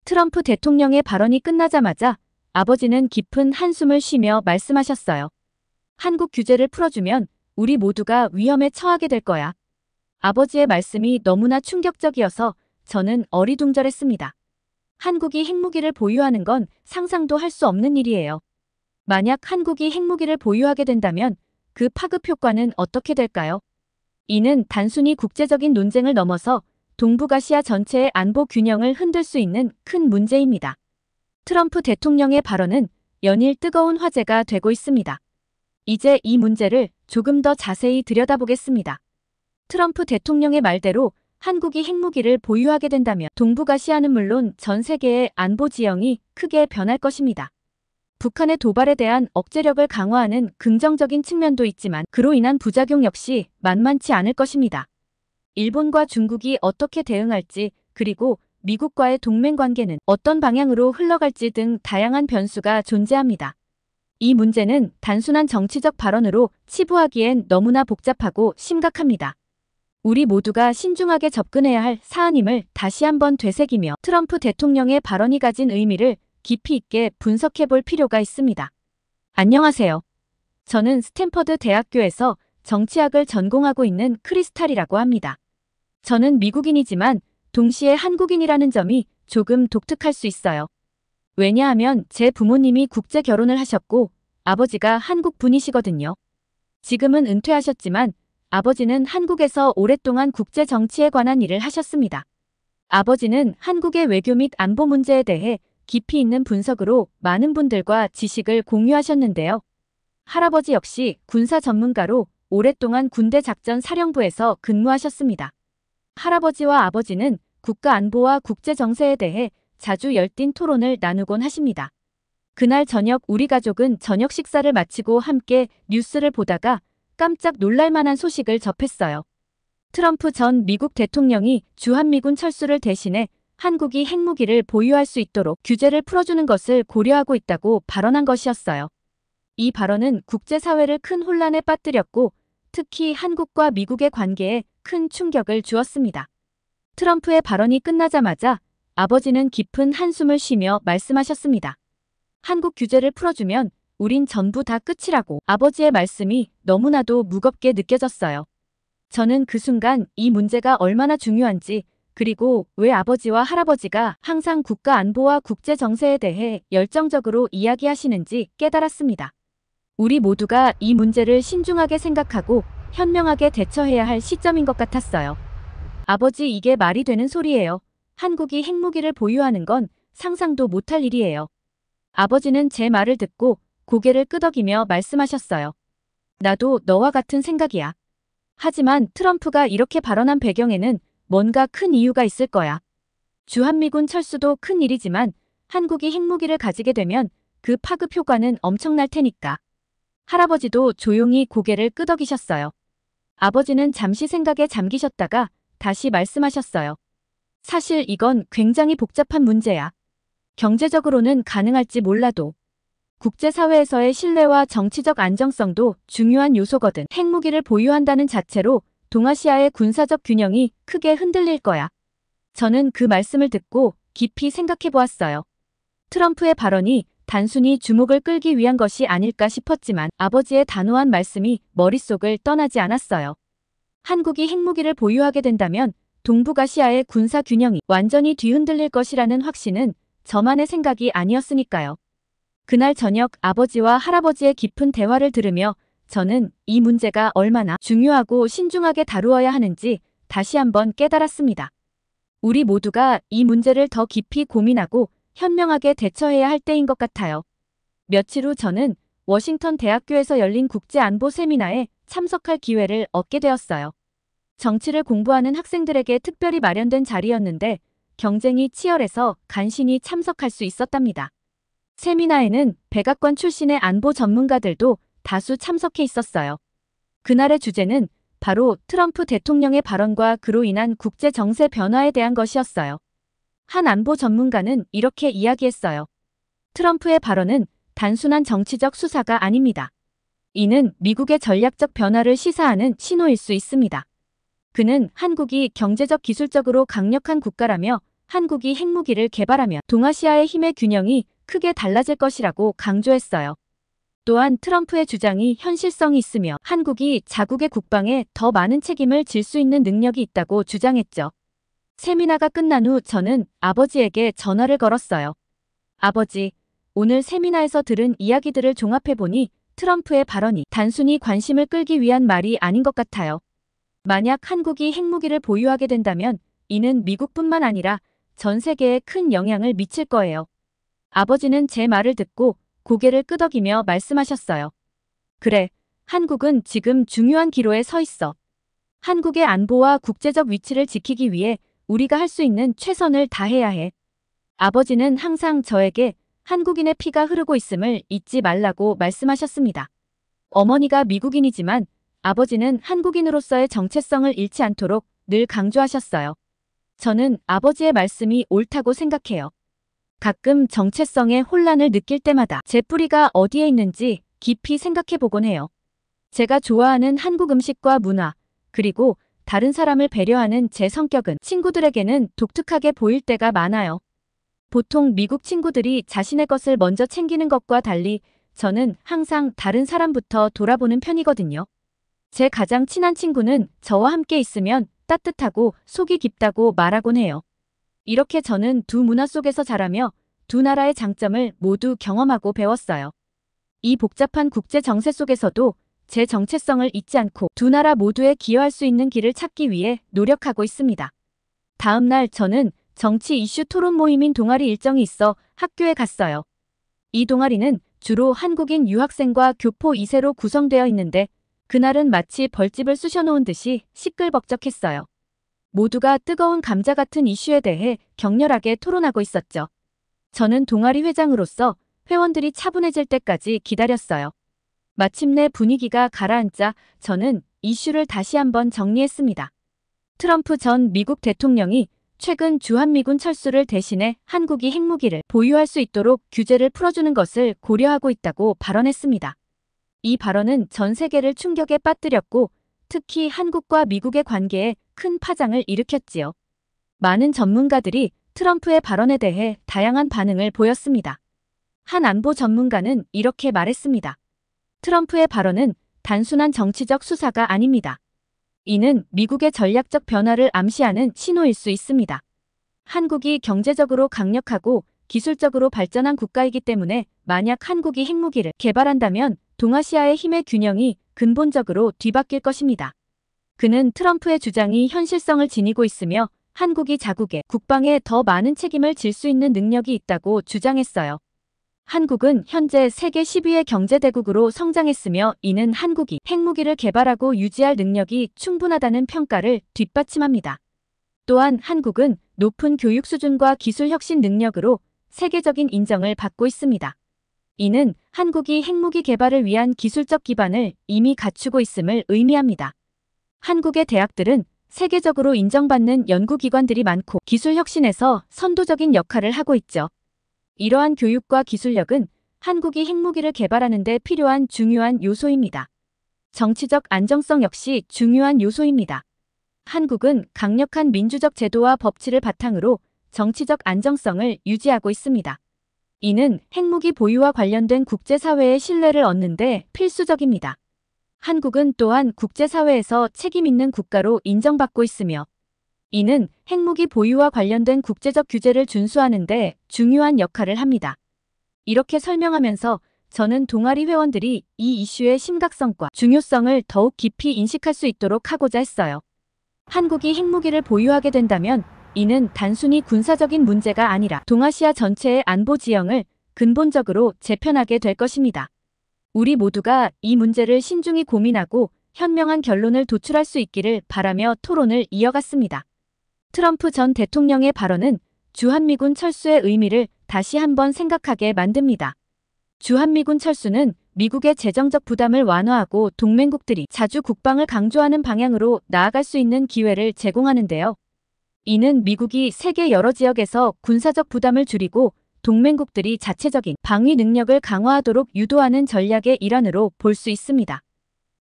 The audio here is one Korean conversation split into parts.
트럼프 대통령의 발언이 끝나자마자 아버지는 깊은 한숨을 쉬며 말씀하셨어요. 한국 규제를 풀어주면 우리 모두가 위험에 처하게 될 거야. 아버지의 말씀이 너무나 충격적이어서 저는 어리둥절했습니다. 한국이 핵무기를 보유하는 건 상상도 할 수 없는 일이에요. 만약 한국이 핵무기를 보유하게 된다면 그 파급 효과는 어떻게 될까요? 이는 단순히 국제적인 논쟁을 넘어서 동북아시아 전체의 안보 균형을 흔들 수 있는 큰 문제입니다. 트럼프 대통령의 발언은 연일 뜨거운 화제가 되고 있습니다. 이제 이 문제를 조금 더 자세히 들여다보겠습니다. 트럼프 대통령의 말대로 한국이 핵무기를 보유하게 된다면 동북아시아는 물론 전 세계의 안보 지형이 크게 변할 것입니다. 북한의 도발에 대한 억제력을 강화하는 긍정적인 측면도 있지만 그로 인한 부작용 역시 만만치 않을 것입니다. 일본과 중국이 어떻게 대응할지, 그리고 미국과의 동맹 관계는 어떤 방향으로 흘러갈지 등 다양한 변수가 존재합니다. 이 문제는 단순한 정치적 발언으로 치부하기엔 너무나 복잡하고 심각합니다. 우리 모두가 신중하게 접근해야 할 사안임을 다시 한번 되새기며 트럼프 대통령의 발언이 가진 의미를 깊이 있게 분석해 볼 필요가 있습니다. 안녕하세요. 저는 스탠퍼드 대학교에서 정치학을 전공하고 있는 크리스탈이라고 합니다. 저는 미국인이지만 동시에 한국인이라는 점이 조금 독특할 수 있어요. 왜냐하면 제 부모님이 국제 결혼을 하셨고 아버지가 한국 분이시거든요. 지금은 은퇴하셨지만 아버지는 한국에서 오랫동안 국제 정치에 관한 일을 하셨습니다. 아버지는 한국의 외교 및 안보 문제에 대해 깊이 있는 분석으로 많은 분들과 지식을 공유하셨는데요. 할아버지 역시 군사 전문가로 오랫동안 군대 작전 사령부에서 근무하셨습니다. 할아버지와 아버지는 국가 안보와 국제 정세에 대해 자주 열띤 토론을 나누곤 하십니다. 그날 저녁 우리 가족은 저녁 식사를 마치고 함께 뉴스를 보다가 깜짝 놀랄 만한 소식을 접했어요. 트럼프 전 미국 대통령이 주한미군 철수를 대신해 한국이 핵무기를 보유할 수 있도록 규제를 풀어주는 것을 고려하고 있다고 발언한 것이었어요. 이 발언은 국제사회를 큰 혼란에 빠뜨렸고 특히 한국과 미국의 관계에 큰 충격을 주었습니다. 트럼프의 발언이 끝나자마자 아버지는 깊은 한숨을 쉬며 말씀하셨습니다. 한국 규제를 풀어주면 우린 전부 다 끝이라고. 아버지의 말씀이 너무나도 무겁게 느껴졌어요. 저는 그 순간 이 문제가 얼마나 중요한지, 그리고 왜 아버지와 할아버지가 항상 국가 안보와 국제 정세에 대해 열정적으로 이야기하시는지 깨달았습니다. 우리 모두가 이 문제를 신중하게 생각하고 현명하게 대처해야 할 시점인 것 같았어요. 아버지, 이게 말이 되는 소리예요. 한국이 핵무기를 보유하는 건 상상도 못할 일이에요. 아버지는 제 말을 듣고 고개를 끄덕이며 말씀하셨어요. 나도 너와 같은 생각이야. 하지만 트럼프가 이렇게 발언한 배경에는 뭔가 큰 이유가 있을 거야. 주한미군 철수도 큰 일이지만 한국이 핵무기를 가지게 되면 그 파급 효과는 엄청날 테니까. 할아버지도 조용히 고개를 끄덕이셨어요. 아버지는 잠시 생각에 잠기셨다가 다시 말씀하셨어요. 사실 이건 굉장히 복잡한 문제야. 경제적으로는 가능할지 몰라도 국제사회에서의 신뢰와 정치적 안정성도 중요한 요소거든. 핵무기를 보유한다는 자체로 동아시아의 군사적 균형이 크게 흔들릴 거야. 저는 그 말씀을 듣고 깊이 생각해 보았어요. 트럼프의 발언이 단순히 주목을 끌기 위한 것이 아닐까 싶었지만 아버지의 단호한 말씀이 머릿속을 떠나지 않았어요. 한국이 핵무기를 보유하게 된다면 동북아시아의 군사 균형이 완전히 뒤흔들릴 것이라는 확신은 저만의 생각이 아니었으니까요. 그날 저녁 아버지와 할아버지의 깊은 대화를 들으며 저는 이 문제가 얼마나 중요하고 신중하게 다루어야 하는지 다시 한번 깨달았습니다. 우리 모두가 이 문제를 더 깊이 고민하고 현명하게 대처해야 할 때인 것 같아요. 며칠 후 저는 워싱턴 대학교에서 열린 국제안보 세미나에 참석할 기회를 얻게 되었어요. 정치를 공부하는 학생들에게 특별히 마련된 자리였는데 경쟁이 치열해서 간신히 참석할 수 있었답니다. 세미나에는 백악관 출신의 안보 전문가들도 다수 참석해 있었어요. 그날의 주제는 바로 트럼프 대통령의 발언과 그로 인한 국제 정세 변화에 대한 것이었어요. 한 안보 전문가는 이렇게 이야기했어요. 트럼프의 발언은 단순한 정치적 수사가 아닙니다. 이는 미국의 전략적 변화를 시사하는 신호일 수 있습니다. 그는 한국이 경제적 기술적으로 강력한 국가라며 한국이 핵무기를 개발하면 동아시아의 힘의 균형이 크게 달라질 것이라고 강조했어요. 또한 트럼프의 주장이 현실성이 있으며 한국이 자국의 국방에 더 많은 책임을 질 수 있는 능력이 있다고 주장했죠. 세미나가 끝난 후 저는 아버지에게 전화를 걸었어요. 아버지, 오늘 세미나에서 들은 이야기들을 종합해보니 트럼프의 발언이 단순히 관심을 끌기 위한 말이 아닌 것 같아요. 만약 한국이 핵무기를 보유하게 된다면 이는 미국뿐만 아니라 전 세계에 큰 영향을 미칠 거예요. 아버지는 제 말을 듣고 고개를 끄덕이며 말씀하셨어요. 그래, 한국은 지금 중요한 기로에 서 있어. 한국의 안보와 국제적 위치를 지키기 위해 우리가 할 수 있는 최선을 다해야 해. 아버지는 항상 저에게 한국인의 피가 흐르고 있음을 잊지 말라고 말씀하셨습니다. 어머니가 미국인이지만 아버지는 한국인으로서의 정체성을 잃지 않도록 늘 강조하셨어요. 저는 아버지의 말씀이 옳다고 생각해요. 가끔 정체성의 혼란을 느낄 때마다 제 뿌리가 어디에 있는지 깊이 생각해 보곤 해요. 제가 좋아하는 한국 음식과 문화, 그리고 다른 사람을 배려하는 제 성격은 친구들에게는 독특하게 보일 때가 많아요. 보통 미국 친구들이 자신의 것을 먼저 챙기는 것과 달리 저는 항상 다른 사람부터 돌아보는 편이거든요. 제 가장 친한 친구는 저와 함께 있으면 따뜻하고 속이 깊다고 말하곤 해요. 이렇게 저는 두 문화 속에서 자라며 두 나라의 장점을 모두 경험하고 배웠어요. 이 복잡한 국제 정세 속에서도 제 정체성을 잊지 않고 두 나라 모두에 기여할 수 있는 길을 찾기 위해 노력하고 있습니다. 다음 날 저는 정치 이슈 토론 모임인 동아리 일정이 있어 학교에 갔어요. 이 동아리는 주로 한국인 유학생과 교포 2세로 구성되어 있는데 그날은 마치 벌집을 쑤셔놓은 듯이 시끌벅적했어요. 모두가 뜨거운 감자 같은 이슈에 대해 격렬하게 토론하고 있었죠. 저는 동아리 회장으로서 회원들이 차분해질 때까지 기다렸어요. 마침내 분위기가 가라앉자 저는 이슈를 다시 한번 정리했습니다. 트럼프 전 미국 대통령이 최근 주한미군 철수를 대신해 한국이 핵무기를 보유할 수 있도록 규제를 풀어주는 것을 고려하고 있다고 발언했습니다. 이 발언은 전 세계를 충격에 빠뜨렸고 특히 한국과 미국의 관계에 큰 파장을 일으켰지요. 많은 전문가들이 트럼프의 발언에 대해 다양한 반응을 보였습니다. 한 안보 전문가는 이렇게 말했습니다. 트럼프의 발언은 단순한 정치적 수사가 아닙니다. 이는 미국의 전략적 변화를 암시하는 신호일 수 있습니다. 한국이 경제적으로 강력하고 기술적으로 발전한 국가이기 때문에 만약 한국이 핵무기를 개발한다면 동아시아의 힘의 균형이 근본적으로 뒤바뀔 것입니다. 그는 트럼프의 주장이 현실성을 지니고 있으며 한국이 자국의 국방에 더 많은 책임을 질 수 있는 능력이 있다고 주장했어요. 한국은 현재 세계 10위의 경제대국으로 성장했으며 이는 한국이 핵무기를 개발하고 유지할 능력이 충분하다는 평가를 뒷받침합니다. 또한 한국은 높은 교육 수준과 기술 혁신 능력으로 세계적인 인정을 받고 있습니다. 이는 한국이 핵무기 개발을 위한 기술적 기반을 이미 갖추고 있음을 의미합니다. 한국의 대학들은 세계적으로 인정받는 연구기관들이 많고 기술 혁신에서 선도적인 역할을 하고 있죠. 이러한 교육과 기술력은 한국이 핵무기를 개발하는 데 필요한 중요한 요소입니다. 정치적 안정성 역시 중요한 요소입니다. 한국은 강력한 민주적 제도와 법치를 바탕으로 정치적 안정성을 유지하고 있습니다. 이는 핵무기 보유와 관련된 국제사회의 신뢰를 얻는 데 필수적입니다. 한국은 또한 국제사회에서 책임 있는 국가로 인정받고 있으며 이는 핵무기 보유와 관련된 국제적 규제를 준수하는 데 중요한 역할을 합니다. 이렇게 설명하면서 저는 동아리 회원들이 이 이슈의 심각성과 중요성을 더욱 깊이 인식할 수 있도록 하고자 했어요. 한국이 핵무기를 보유하게 된다면 이는 단순히 군사적인 문제가 아니라 동아시아 전체의 안보 지형을 근본적으로 재편하게 될 것입니다. 우리 모두가 이 문제를 신중히 고민하고 현명한 결론을 도출할 수 있기를 바라며 토론을 이어갔습니다. 트럼프 전 대통령의 발언은 주한미군 철수의 의미를 다시 한번 생각하게 만듭니다. 주한미군 철수는 미국의 재정적 부담을 완화하고 동맹국들이 자주 국방을 강조하는 방향으로 나아갈 수 있는 기회를 제공하는데요. 이는 미국이 세계 여러 지역에서 군사적 부담을 줄이고 동맹국들이 자체적인 방위 능력을 강화하도록 유도하는 전략의 일환으로 볼 수 있습니다.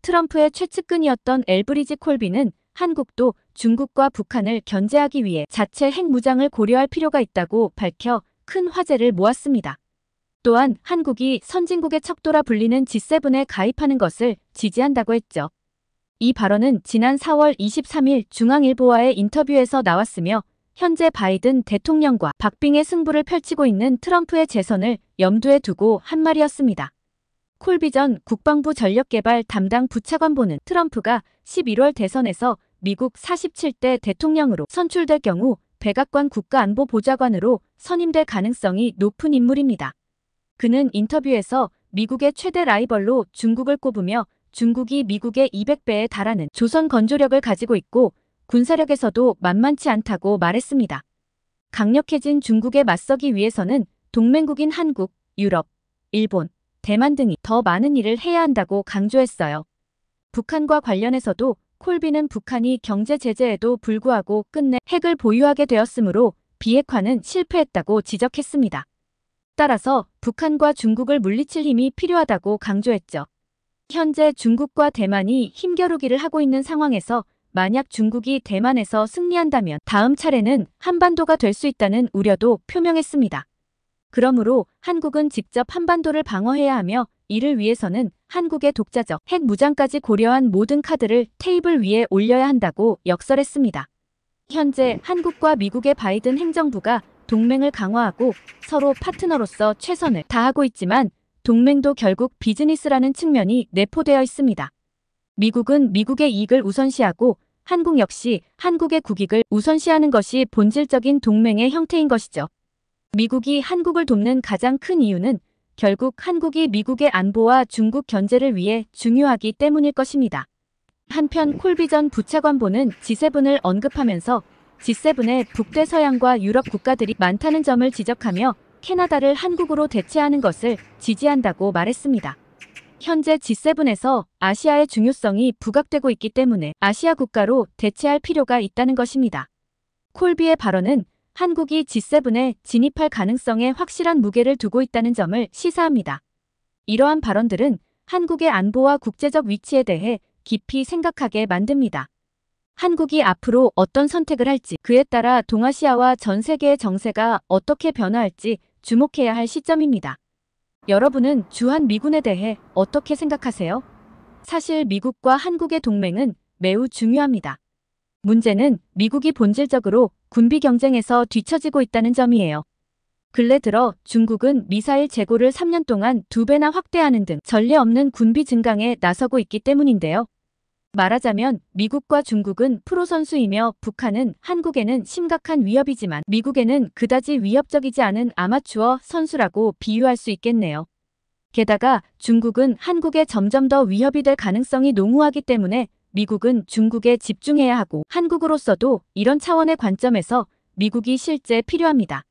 트럼프의 최측근이었던 엘브리지 콜비는 한국도 중국과 북한을 견제하기 위해 자체 핵무장을 고려할 필요가 있다고 밝혀 큰 화제를 모았습니다. 또한 한국이 선진국의 척도라 불리는 G7에 가입하는 것을 지지한다고 했죠. 이 발언은 지난 4월 23일 중앙일보와의 인터뷰에서 나왔으며 현재 바이든 대통령과 박빙의 승부를 펼치고 있는 트럼프의 재선을 염두에 두고 한 말이었습니다. 콜비 전 국방부 전력개발 담당 부차관보는 트럼프가 11월 대선에서 미국 47대 대통령으로 선출될 경우 백악관 국가안보보좌관으로 선임될 가능성이 높은 인물입니다. 그는 인터뷰에서 미국의 최대 라이벌로 중국을 꼽으며 중국이 미국의 200배에 달하는 조선 건조력을 가지고 있고 군사력에서도 만만치 않다고 말했습니다. 강력해진 중국에 맞서기 위해서는 동맹국인 한국, 유럽, 일본, 대만 등이 더 많은 일을 해야 한다고 강조했어요. 북한과 관련해서도 콜비는 북한이 경제 제재에도 불구하고 끝내 핵을 보유하게 되었으므로 비핵화는 실패했다고 지적했습니다. 따라서 북한과 중국을 물리칠 힘이 필요하다고 강조했죠. 현재 중국과 대만이 힘겨루기를 하고 있는 상황에서 만약 중국이 대만에서 승리한다면 다음 차례는 한반도가 될 수 있다는 우려도 표명했습니다. 그러므로 한국은 직접 한반도를 방어해야 하며 이를 위해서는 한국의 독자적 핵 무장까지 고려한 모든 카드를 테이블 위에 올려야 한다고 역설했습니다. 현재 한국과 미국의 바이든 행정부가 동맹을 강화하고 서로 파트너로서 최선을 다하고 있지만 동맹도 결국 비즈니스라는 측면이 내포되어 있습니다. 미국은 미국의 이익을 우선시하고 한국 역시 한국의 국익을 우선시하는 것이 본질적인 동맹의 형태인 것이죠. 미국이 한국을 돕는 가장 큰 이유는 결국 한국이 미국의 안보와 중국 견제를 위해 중요하기 때문일 것입니다. 한편 콜비 전 부차관보는 G7을 언급하면서 G7에 북대서양과 유럽 국가들이 많다는 점을 지적하며 캐나다를 한국으로 대체하는 것을 지지한다고 말했습니다. 현재 G7에서 아시아의 중요성이 부각되고 있기 때문에 아시아 국가로 대체할 필요가 있다는 것입니다. 콜비의 발언은 한국이 G7에 진입할 가능성에 확실한 무게를 두고 있다는 점을 시사합니다. 이러한 발언들은 한국의 안보와 국제적 위치에 대해 깊이 생각하게 만듭니다. 한국이 앞으로 어떤 선택을 할지, 그에 따라 동아시아와 전 세계의 정세가 어떻게 변화할지 주목해야 할 시점입니다. 여러분은 주한미군에 대해 어떻게 생각하세요? 사실 미국과 한국의 동맹은 매우 중요합니다. 문제는 미국이 본질적으로 군비 경쟁에서 뒤처지고 있다는 점이에요. 근래 들어 중국은 미사일 재고를 3년 동안 2배나 확대하는 등 전례 없는 군비 증강에 나서고 있기 때문인데요. 말하자면 미국과 중국은 프로 선수이며 북한은 한국에는 심각한 위협이지만 미국에는 그다지 위협적이지 않은 아마추어 선수라고 비유할 수 있겠네요. 게다가 중국은 한국에 점점 더 위협이 될 가능성이 농후하기 때문에 미국은 중국에 집중해야 하고 한국으로서도 이런 차원의 관점에서 미국이 실제 필요합니다.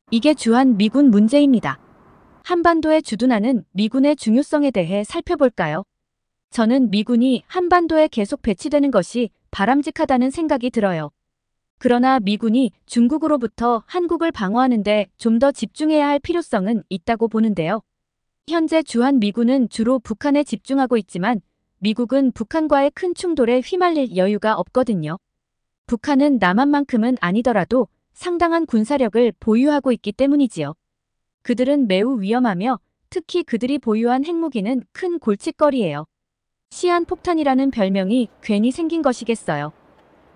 이게 주한미군 문제입니다. 한반도에 주둔하는 미군의 중요성에 대해 살펴볼까요? 저는 미군이 한반도에 계속 배치되는 것이 바람직하다는 생각이 들어요. 그러나 미군이 중국으로부터 한국을 방어하는데 좀 더 집중해야 할 필요성은 있다고 보는데요. 현재 주한미군은 주로 북한에 집중하고 있지만 미국은 북한과의 큰 충돌에 휘말릴 여유가 없거든요. 북한은 남한만큼은 아니더라도 상당한 군사력을 보유하고 있기 때문이지요. 그들은 매우 위험하며 특히 그들이 보유한 핵무기는 큰 골칫거리예요. 시한폭탄이라는 별명이 괜히 생긴 것이겠어요.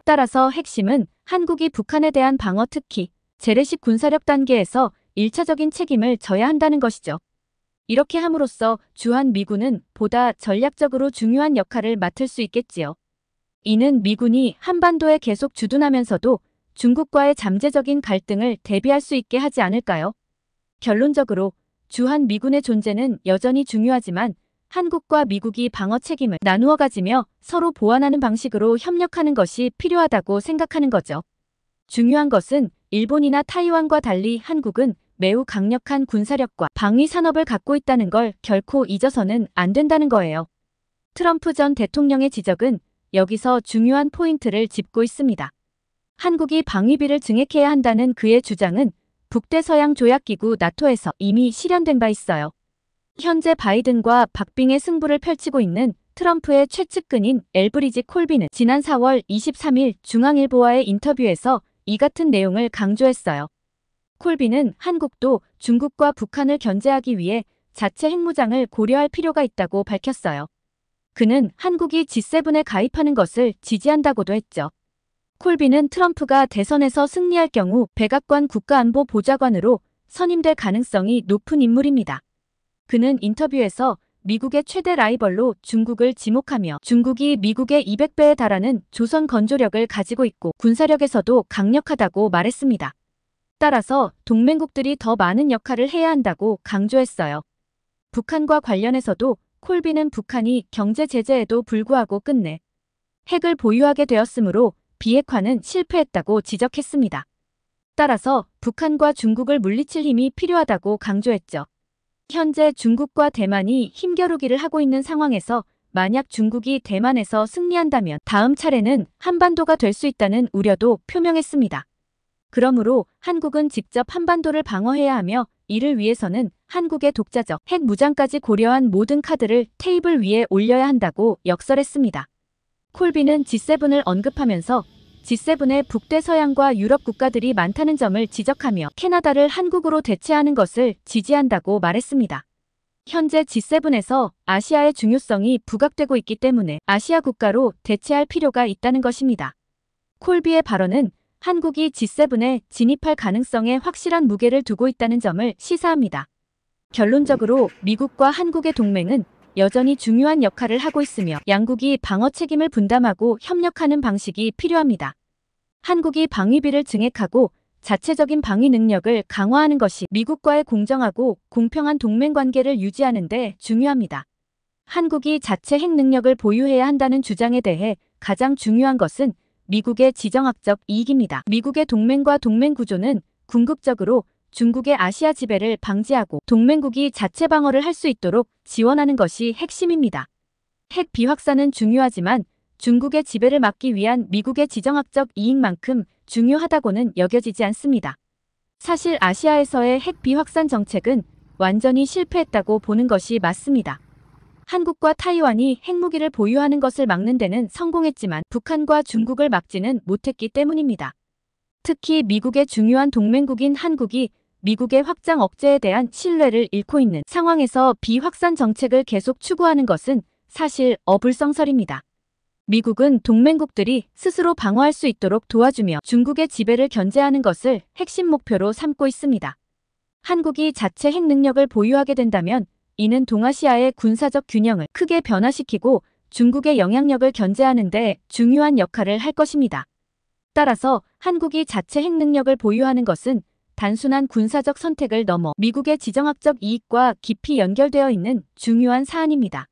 따라서 핵심은 한국이 북한에 대한 방어, 특히 재래식 군사력 단계에서 1차적인 책임을 져야 한다는 것이죠. 이렇게 함으로써 주한미군은 보다 전략적으로 중요한 역할을 맡을 수 있겠지요. 이는 미군이 한반도에 계속 주둔하면서도 중국과의 잠재적인 갈등을 대비할 수 있게 하지 않을까요? 결론적으로 주한미군의 존재는 여전히 중요하지만 한국과 미국이 방어 책임을 나누어 가지며 서로 보완하는 방식으로 협력하는 것이 필요하다고 생각하는 거죠. 중요한 것은 일본이나 타이완과 달리 한국은 매우 강력한 군사력과 방위 산업을 갖고 있다는 걸 결코 잊어서는 안 된다는 거예요. 트럼프 전 대통령의 지적은 여기서 중요한 포인트를 짚고 있습니다. 한국이 방위비를 증액해야 한다는 그의 주장은 북대서양 조약기구 나토에서 이미 실현된 바 있어요. 현재 바이든과 박빙의 승부를 펼치고 있는 트럼프의 최측근인 엘브리지 콜비는 지난 4월 23일 중앙일보와의 인터뷰에서 이 같은 내용을 강조했어요. 콜비는 한국도 중국과 북한을 견제하기 위해 자체 핵무장을 고려할 필요가 있다고 밝혔어요. 그는 한국이 G7에 가입하는 것을 지지한다고도 했죠. 콜비는 트럼프가 대선에서 승리할 경우 백악관 국가안보보좌관으로 선임될 가능성이 높은 인물입니다. 그는 인터뷰에서 미국의 최대 라이벌로 중국을 지목하며 중국이 미국의 200배에 달하는 조선 건조력을 가지고 있고 군사력에서도 강력하다고 말했습니다. 따라서 동맹국들이 더 많은 역할을 해야 한다고 강조했어요. 북한과 관련해서도 콜비는 북한이 경제 제재에도 불구하고 끝내 핵을 보유하게 되었으므로 비핵화는 실패했다고 지적했습니다. 따라서 북한과 중국을 물리칠 힘이 필요하다고 강조했죠. 현재 중국과 대만이 힘겨루기를 하고 있는 상황에서 만약 중국이 대만에서 승리한다면 다음 차례는 한반도가 될 수 있다는 우려도 표명했습니다. 그러므로 한국은 직접 한반도를 방어해야 하며 이를 위해서는 한국의 독자적 핵 무장까지 고려한 모든 카드를 테이블 위에 올려야 한다고 역설했습니다. 콜비는 G7을 언급하면서 G7에 북대서양과 유럽 국가들이 많다는 점을 지적하며 캐나다를 한국으로 대체하는 것을 지지한다고 말했습니다. 현재 G7에서 아시아의 중요성이 부각되고 있기 때문에 아시아 국가로 대체할 필요가 있다는 것입니다. 콜비의 발언은 한국이 G7에 진입할 가능성에 확실한 무게를 두고 있다는 점을 시사합니다. 결론적으로 미국과 한국의 동맹은 여전히 중요한 역할을 하고 있으며 양국이 방어 책임을 분담하고 협력하는 방식이 필요합니다. 한국이 방위비를 증액하고 자체적인 방위 능력을 강화하는 것이 미국과의 공정하고 공평한 동맹 관계를 유지하는 데 중요합니다. 한국이 자체 핵 능력을 보유해야 한다는 주장에 대해 가장 중요한 것은 미국의 지정학적 이익입니다. 미국의 동맹과 동맹 구조는 궁극적으로 중국의 아시아 지배를 방지하고 동맹국이 자체 방어를 할 수 있도록 지원하는 것이 핵심입니다. 핵 비확산은 중요하지만 중국의 지배를 막기 위한 미국의 지정학적 이익만큼 중요하다고는 여겨지지 않습니다. 사실 아시아에서의 핵 비확산 정책은 완전히 실패했다고 보는 것이 맞습니다. 한국과 타이완이 핵무기를 보유하는 것을 막는 데는 성공했지만 북한과 중국을 막지는 못했기 때문입니다. 특히 미국의 중요한 동맹국인 한국이 미국의 확장 억제에 대한 신뢰를 잃고 있는 상황에서 비확산 정책을 계속 추구하는 것은 사실 어불성설입니다. 미국은 동맹국들이 스스로 방어할 수 있도록 도와주며 중국의 지배를 견제하는 것을 핵심 목표로 삼고 있습니다. 한국이 자체 핵 능력을 보유하게 된다면 이는 동아시아의 군사적 균형을 크게 변화시키고 중국의 영향력을 견제하는 데 중요한 역할을 할 것입니다. 따라서 한국이 자체 핵 능력을 보유하는 것은 단순한 군사적 선택을 넘어 미국의 지정학적 이익과 깊이 연결되어 있는 중요한 사안입니다.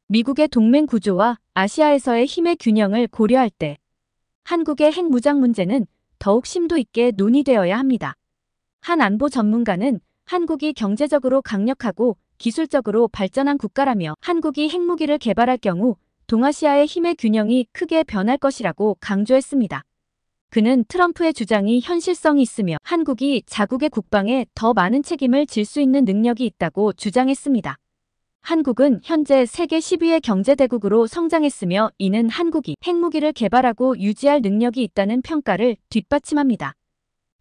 미국의 동맹 구조와 아시아에서의 힘의 균형을 고려할 때 한국의 핵 무장 문제는 더욱 심도 있게 논의되어야 합니다. 한 안보 전문가는 한국이 경제적으로 강력하고 기술적으로 발전한 국가라며 한국이 핵무기를 개발할 경우 동아시아의 힘의 균형이 크게 변할 것이라고 강조했습니다. 그는 트럼프의 주장이 현실성이 있으며 한국이 자국의 국방에 더 많은 책임을 질 수 있는 능력이 있다고 주장했습니다. 한국은 현재 세계 10위의 경제대국으로 성장했으며 이는 한국이 핵무기를 개발하고 유지할 능력이 있다는 평가를 뒷받침합니다.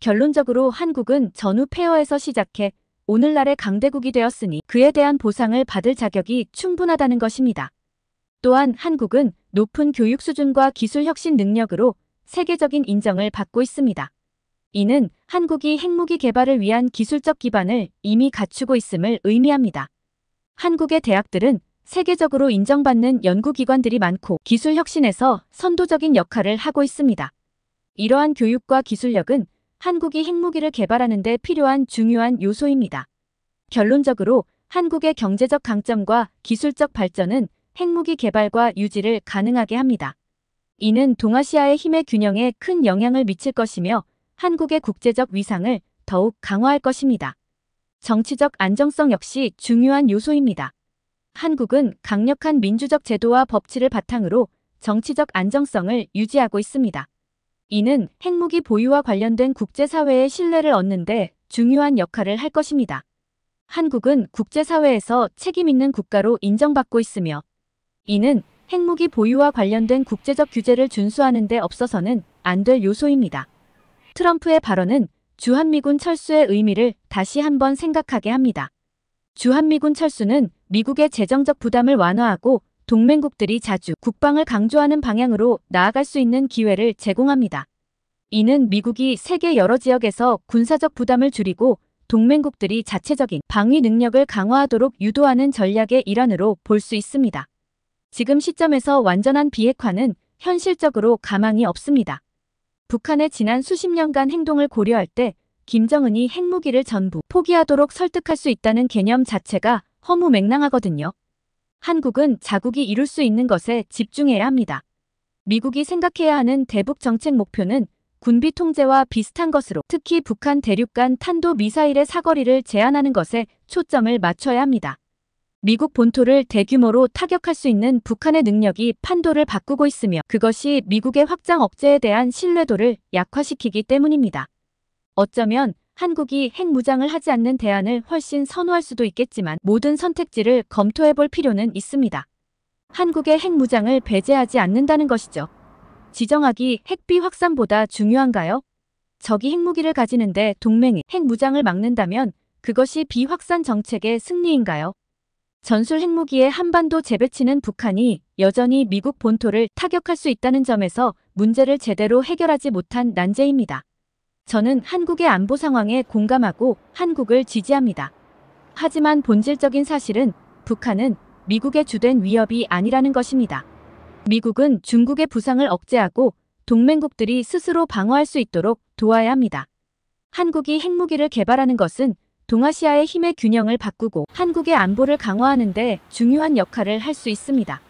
결론적으로 한국은 전후 폐허에서 시작해 오늘날의 강대국이 되었으니 그에 대한 보상을 받을 자격이 충분하다는 것입니다. 또한 한국은 높은 교육 수준과 기술 혁신 능력으로 세계적인 인정을 받고 있습니다. 이는 한국이 핵무기 개발을 위한 기술적 기반을 이미 갖추고 있음을 의미합니다. 한국의 대학들은 세계적으로 인정받는 연구기관들이 많고 기술 혁신에서 선도적인 역할을 하고 있습니다. 이러한 교육과 기술력은 한국이 핵무기를 개발하는 데 필요한 중요한 요소입니다. 결론적으로 한국의 경제적 강점과 기술적 발전은 핵무기 개발과 유지를 가능하게 합니다. 이는 동아시아의 힘의 균형에 큰 영향을 미칠 것이며 한국의 국제적 위상을 더욱 강화할 것입니다. 정치적 안정성 역시 중요한 요소입니다. 한국은 강력한 민주적 제도와 법치를 바탕으로 정치적 안정성을 유지하고 있습니다. 이는 핵무기 보유와 관련된 국제사회의 신뢰를 얻는 데 중요한 역할을 할 것입니다. 한국은 국제사회에서 책임 있는 국가로 인정받고 있으며 이는 핵무기 보유와 관련된 국제적 규제를 준수하는 데 없어서는 안 될 요소입니다. 트럼프의 발언은 주한미군 철수의 의미를 다시 한번 생각하게 합니다. 주한미군 철수는 미국의 재정적 부담을 완화하고 동맹국들이 자주 국방을 강조하는 방향으로 나아갈 수 있는 기회를 제공합니다. 이는 미국이 세계 여러 지역에서 군사적 부담을 줄이고 동맹국들이 자체적인 방위 능력을 강화하도록 유도하는 전략의 일환으로 볼 수 있습니다. 지금 시점에서 완전한 비핵화는 현실적으로 가망이 없습니다. 북한의 지난 수십 년간 행동을 고려할 때 김정은이 핵무기를 전부 포기하도록 설득할 수 있다는 개념 자체가 허무맹랑하거든요. 한국은 자국이 이룰 수 있는 것에 집중해야 합니다. 미국이 생각해야 하는 대북 정책 목표는 군비 통제와 비슷한 것으로 특히 북한 대륙간 탄도미사일의 사거리를 제한하는 것에 초점을 맞춰야 합니다. 미국 본토를 대규모로 타격할 수 있는 북한의 능력이 판도를 바꾸고 있으며 그것이 미국의 확장 억제에 대한 신뢰도를 약화시키기 때문입니다. 어쩌면 한국이 핵무장을 하지 않는 대안을 훨씬 선호할 수도 있겠지만 모든 선택지를 검토해 볼 필요는 있습니다. 한국의 핵무장을 배제하지 않는다는 것이죠. 지정학이 핵비 확산보다 중요한가요? 적이 핵무기를 가지는데 동맹이 핵무장을 막는다면 그것이 비확산 정책의 승리인가요? 전술 핵무기의 한반도 재배치는 북한이 여전히 미국 본토를 타격할 수 있다는 점에서 문제를 제대로 해결하지 못한 난제입니다. 저는 한국의 안보 상황에 공감하고 한국을 지지합니다. 하지만 본질적인 사실은 북한은 미국의 주된 위협이 아니라는 것입니다. 미국은 중국의 부상을 억제하고 동맹국들이 스스로 방어할 수 있도록 도와야 합니다. 한국이 핵무기를 개발하는 것은 동아시아의 힘의 균형을 바꾸고 한국의 안보를 강화하는 데 중요한 역할을 할 수 있습니다.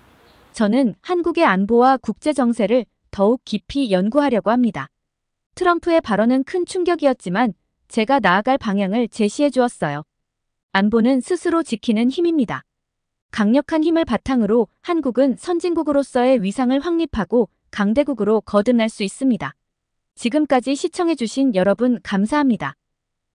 저는 한국의 안보와 국제 정세를 더욱 깊이 연구하려고 합니다. 트럼프의 발언은 큰 충격이었지만 제가 나아갈 방향을 제시해 주었어요. 안보는 스스로 지키는 힘입니다. 강력한 힘을 바탕으로 한국은 선진국으로서의 위상을 확립하고 강대국으로 거듭날 수 있습니다. 지금까지 시청해 주신 여러분 감사합니다.